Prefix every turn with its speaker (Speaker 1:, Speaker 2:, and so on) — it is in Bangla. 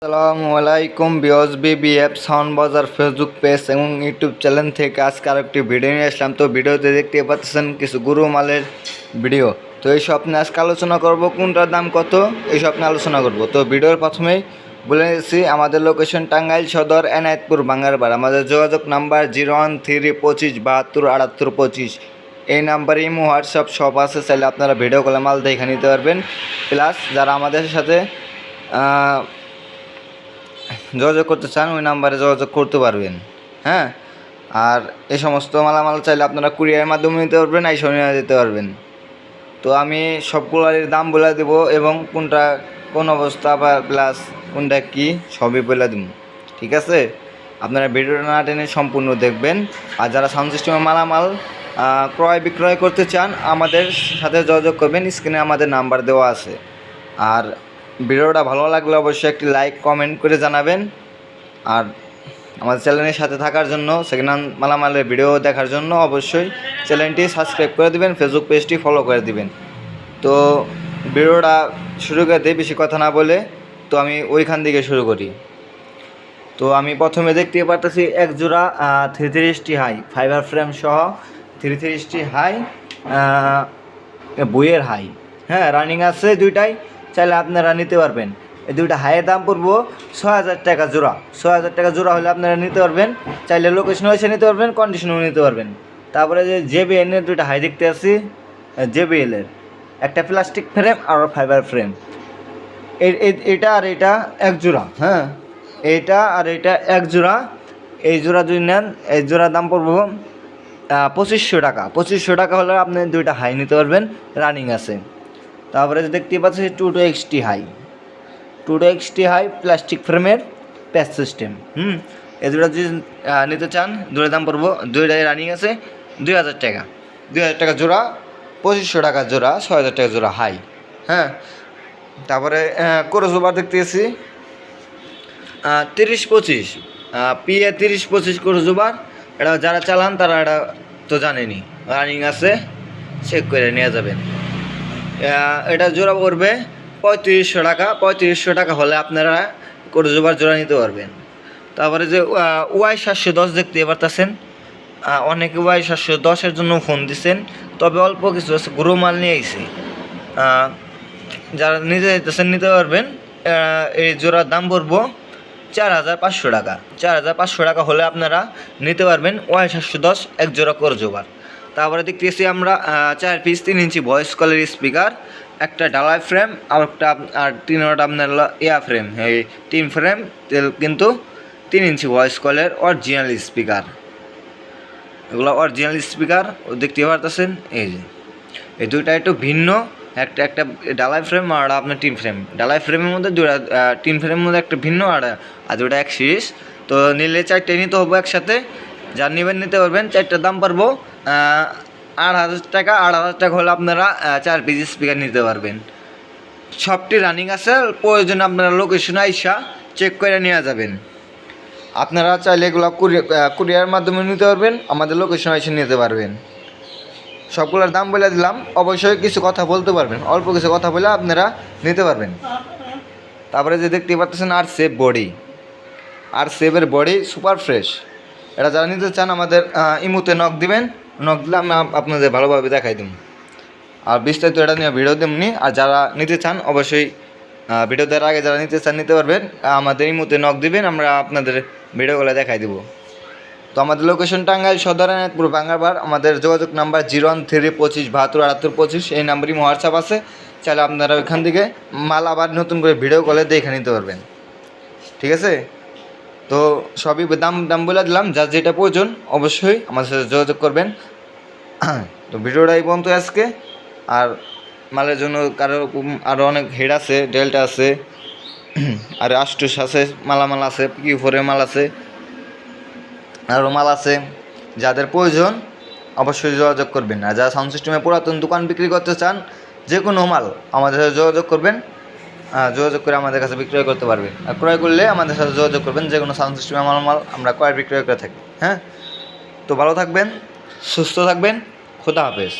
Speaker 1: আসসালামু আলাইকুম ভিউয়ার্স, বিবিএফ সাউন্ড বাজার ফেসবুক পেজ এবং ইউটিউব চ্যানেল থেকে আজকে আরেকটি ভিডিও নিয়ে আসলাম। তো ভিডিওতে দেখতে পাচ্ছেন কিছু গরু মালের ভিডিও। তো এই সব নিয়ে আজকে আলোচনা করব, কোনটার দাম কত এই সব নিয়ে আলোচনা করব। তো ভিডিওর প্রথমেই বলে নিচ্ছি আমাদের লোকেশন টাঙ্গাইল সদর এনায়েতপুর বাঙ্গারপাড়। আমাদের যোগাযোগ নাম্বার 01325727825। এই নাম্বারে ইমো হোয়াটসঅ্যাপ সব আছে, চাইলে আপনারা ভিডিও কলে মাল দেখে নিতে পারবেন। প্লাস যারা আমাদের সাথে যোগাযোগ করতে চান ওই নাম্বারে যোগাযোগ করতে পারবেন। হ্যাঁ, আর এই সমস্ত মালামাল চাইলে আপনারা কুরিয়ারের মাধ্যমে নিতে পারবেন, আইসা নিয়ে যেতে পারবেন। তো আমি সবগুলোর দাম বলে দেবো এবং কোনটা কোন অবস্থা বা প্লাস কোনটা কী সবই বলে দেব, ঠিক আছে? আপনারা ভিডিওটা না টেনে সম্পূর্ণ দেখবেন। আর যারা সাউন্ড সিস্টেমের মালামাল ক্রয় বিক্রয় করতে চান আমাদের সাথে যোগাযোগ করবেন, স্ক্রিনে আমাদের নাম্বার দেওয়া আছে। আর ভিডিওটা ভালো লাগলে অবশ্যই একটি লাইক কমেন্ট করে জানাবেন। আর আমাদের চ্যানেলের সাথে থাকার জন্য, সেকেন্ড হ্যান্ড মালামালের ভিডিও দেখার জন্য অবশ্যই চ্যানেলটি সাবস্ক্রাইব করে দিবেন, ফেসবুক পেজটি ফলো করে দিবেন। তো ভিডিওটা শুরু করতে বেশি কথা না বলে তো আমি ওইখান থেকে শুরু করি। তো আমি প্রথমে দেখতে পারতেছি এক জোড়া 33টি হাই ফাইবার ফ্রেম সহ 33টি হাই বইয়ের হাই। হ্যাঁ, রানিং আছে দুইটাই, চাইলে আপনারা নিতে পারবেন। এই দুইটা হাইয়ের দাম পড়বো 6,000 টাকা জোড়া। 6,000 টাকা জোড়া হলে আপনারা নিতে পারবেন, চাইলে লোকেশনে এসে নিতে পারবেন, কন্ডিশনেও নিতে পারবেন। তারপরে যে JBL-এর দুইটা হাই দেখতে আসি, JBL-এর একটা প্লাস্টিক ফ্রেম আর ফাইবার ফ্রেম। এটা আর এটা এক জোড়া। হ্যাঁ, এইটা আর এটা এক জোড়া। এই জোড়া যদি নেন এই জোড়ার দাম পড়বো 2500 টাকা। 2500 টাকা হলে আপনি দুইটা হাই নিতে পারবেন, রানিং আছে। তারপরে দেখতে পাচ্ছি 22XT high, 22XT high plastic ফ্রেমের প্যাচ সিস্টেম। এই দুটো যদি নিতে চান দুটোর দাম পড়বো, দুইটাই রানিং আছে 2,000 টাকা। 2,000 টাকা জোড়া, 2500 টাকা জোড়া, 6,000 টাকা জোড়া হাই। হ্যাঁ, তারপরে ক্রসওভার দেখতেছি 30-25 PA 30-25 ক্রসওভার। এটা যারা চালান তারা এটা তো জানেনি, রানিং আছে, চেক করে নিয়ে যাবেন। এটা জোড়া পড়বে 3500 টাকা। 3500 টাকা হলে আপনারা ক্রসওভার জোড়া নিতে পারবেন। তারপরে যে Y710 দেখতে পারতেছেন, অনেকে Y710-এর জন্য ফোন দিচ্ছেন, তবে অল্প কিছু আছে, গরু মাল নিয়ে আইছে। যারা নিতে চাইতেছেন নিতে পারবেন। এই জোড়ার দাম পড়বো 4,500 টাকা। 4,500 টাকা হলে আপনারা নিতে পারবেন Y710 এক জোড়া ক্রসওভার। তারপরে দেখতেছি আমরা 4 পিস 3 ইঞ্চি ভয়েস কলের স্পিকার, একটা ডালাই ফ্রেম আর একটা আর 3টা আপনার এয়ার ফ্রেম। এই 3 ফ্রেম কিন্তু 3 ইঞ্চি ভয়েস কলের অরিজিনাল স্পিকার। এগুলো অরিজিনাল স্পিকার দেখতে পারতেছেন। এই যে এই দুইটা একটু ভিন্ন, একটা ডালাই ফ্রেম আর আপনার টিন ফ্রেম। ডালাই ফ্রেমের মধ্যে দুটা, টিন ফ্রেমের মধ্যে একটা ভিন্ন আর দুটা এক সিরিজ। তো নিলে 4টে নিতে হবে একসাথে। যার নেবেন নিতে পারবেন। 4টার দাম পারবো 8,000 টাকা। 8,000 টাকা হলে আপনারা 4 পিস স্পিকার নিতে পারবেন। সবটি রানিং আছে, প্রয়োজনে আপনারা লোকেশনে আইসা চেক করে নিয়ে যাবেন। আপনারা চাইলে এগুলো কুরিয়ার মাধ্যমে নিতে পারবেন, আমাদের লোকেশনে এসে নিতে পারবেন। সবগুলোর দাম বলে দিলাম, অবশ্যই কিছু কথা বলতে পারবেন, অল্প কিছু কথা বলে আপনারা নিতে পারবেন। তারপরে যে দেখতে পাচ্ছেন R7 বডি, R7-এর বডি সুপার ফ্রেশ। এটা যারা নিতে চান আমাদের ইমুতে নক দিবেন, নক দিলে আমি আপনাদের ভালোভাবে দেখাই দেব। আর বিস্তারিত এটা নিয়ে ভিডিও দেবনি। আর যারা নিতে চান অবশ্যই ভিডিও দেওয়ার আগে যারা নিতে চান নিতে পারবেন, আমাদের ইমুতে নক দিবেন, আমরা আপনাদের ভিডিওগুলো দেখাই দেবো। তো আমাদের লোকেশন টাঙ্গাইল সদর এনায়েতপুর বাঙ্গারপাড়। আমাদের যোগাযোগ নাম্বার 01325727825। এই নাম্বারই হোয়াটসঅ্যাপ আছে, চাইলে আপনারা ওইখান থেকে মাল আবার নতুন করে ভিডিও কলে দেখে নিতে পারবেন, ঠিক আছে? তো সবই দাম বলে দিলাম, যার যেটা প্রয়োজন অবশ্যই আমাদের সাথে যোগাযোগ করবেন। তো ভিডিওটা এই পর্যন্ত আজকে। আর মালের জন্য আরও অনেক হেড আছে, ডেল্টা আছে, আর আস্টুস আছে, মালামাল আছে, Q4-এর মাল আছে, আরও মাল আছে। যাদের প্রয়োজন অবশ্যই যোগাযোগ করবেন। আর যারা সাউন্ড সিস্টেমে পুরাতন দোকান বিক্রি করতে চান, যে কোনো মাল আমাদের সাথে যোগাযোগ করবেন, যোগাযোগ করে আমাদের কাছে বিক্রয় করতে পারবেন। আর ক্রয় করলে আমাদের সাথে যোগাযোগ করবেন, যে কোনো সাউন্ড সিস্টেমে মাল আমরা ক্রয় বিক্রয় করে থাকি। হ্যাঁ, তো ভালো থাকবেন, সুস্থ থাকবেন, খোদা হাফেজ।